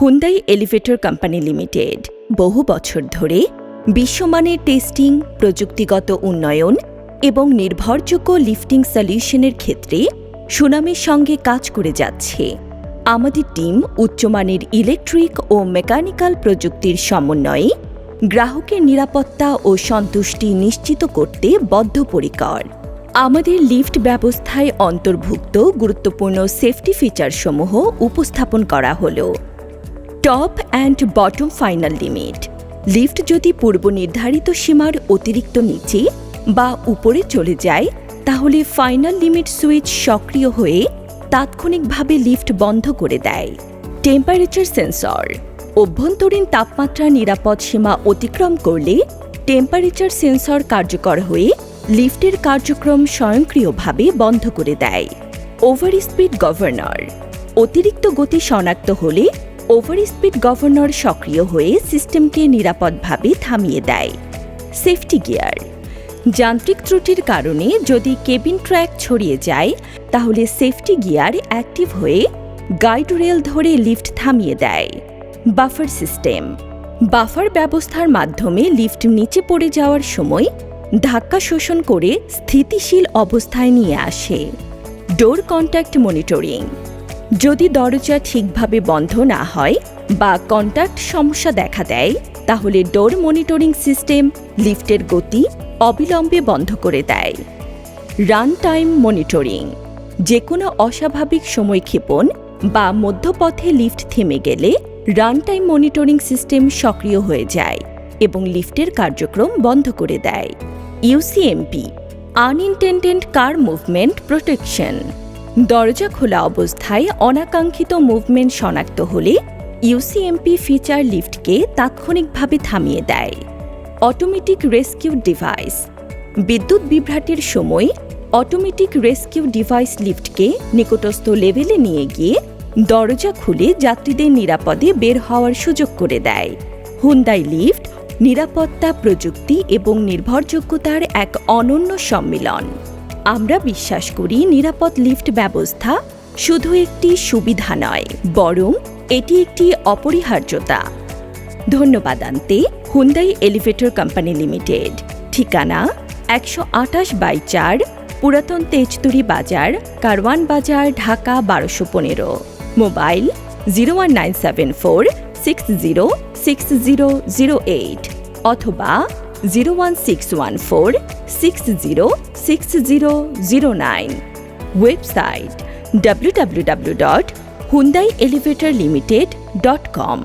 Hyundai elevator company limited বহু বছর ধরে বিশ্বমানের টেস্টিং, প্রযুক্তিগত উন্নয়ন এবং নির্ভরযোগ্য লিফটিং সলিউশনের ক্ষেত্রে সুনামের সঙ্গে কাজ করে যাচ্ছে। আমাদের টিম উচ্চমানের ইলেকট্রিক ও মেকানিক্যাল প্রযুক্তির সমন্বয়ে গ্রাহকের নিরাপত্তা ও সন্তুষ্টি নিশ্চিত করতে বদ্ধপরিকর। আমাদের লিফট ব্যবস্থায় অন্তর্ভুক্ত গুরুত্বপূর্ণ সেফটি ফিচারসমূহ উপস্থাপন করা হল: top and bottom final limit. Lift যদি পূর্ব নির্ধারিত সীমার অতিরিক্ত নিচে বা উপরে চলে যায়, তাহলে ফাইনাল লিমিট সুইচ সক্রিয় হয়ে তাৎক্ষণিকভাবে লিফট বন্ধ করে দেয়। Temperature sensor. অভ্যন্তরীণ তাপমাত্রা নিরাপদ সীমা অতিক্রম করলে টেম্পারেচার সেন্সর কার্যকর হয়ে লিফটের কার্যক্রম স্বয়ংক্রিয়ভাবে বন্ধ করে দেয়। Over speed governor. অতিরিক্ত গতি শনাক্ত হলে ওভার স্পিড গভর্নর সক্রিয় হয়ে সিস্টেমকে নিরাপদভাবে থামিয়ে দেয়। Safety gear. যান্ত্রিক ত্রুটির কারণে যদি কেবিন ট্র্যাক ছড়িয়ে যায়, তাহলে সেফটি গিয়ার অ্যাক্টিভ হয়ে গাইড রেল ধরে লিফট থামিয়ে দেয়। Buffer system. বাফার ব্যবস্থার মাধ্যমে লিফট নিচে পড়ে যাওয়ার সময় ধাক্কা শোষণ করে স্থিতিশীল অবস্থায় নিয়ে আসে। ডোর কন্ট্যাক্ট মনিটরিং। যদি দরজা ঠিকভাবে বন্ধ না হয় বা কন্ট্যাক্ট সমস্যা দেখা দেয়, তাহলে ডোর মনিটরিং সিস্টেম লিফটের গতি অবিলম্বে বন্ধ করে দেয়। Run time monitoring. যে কোনো অস্বাভাবিক সময়ক্ষেপণ বা মধ্যপথে লিফট থেমে গেলে রান টাইম মনিটরিং সিস্টেম সক্রিয় হয়ে যায় এবং লিফটের কার্যক্রম বন্ধ করে দেয়। ইউসিএমপি, আনইনটেন্ডেড কার মুভমেন্ট প্রোটেকশন। দরজা খোলা অবস্থায় অনাকাঙ্ক্ষিত মুভমেন্ট শনাক্ত হলে ইউসিএমপি ফিচার লিফটকে তাৎক্ষণিকভাবে থামিয়ে দেয়। Automatic rescue device. বিদ্যুৎ বিভ্রাটের সময় অটোমেটিক রেস্কিউ ডিভাইস লিফটকে নিকটস্থ লেভেলে নিয়ে গিয়ে দরজা খুলে যাত্রীদের নিরাপদে বের হওয়ার সুযোগ করে দেয়। হুন্দাই লিফট নিরাপত্তা, প্রযুক্তি এবং নির্ভরযোগ্যতার এক অনন্য সম্মিলন। আমরা বিশ্বাস করি নিরাপদ লিফট ব্যবস্থা শুধু একটি সুবিধা নয়, বরং এটি একটি অপরিহার্যতা। ধন্যবাদান্তে হুন্দাই এলিভেটর কোম্পানি লিমিটেড। ঠিকানা ১২৮/৪, পুরাতন তেজতুরি বাজার, কারওয়ান বাজার, ঢাকা ১২১৫। মোবাইল 01974 606008 অথবা 01614 606009। Website www.hyundaielevatorlimited.com।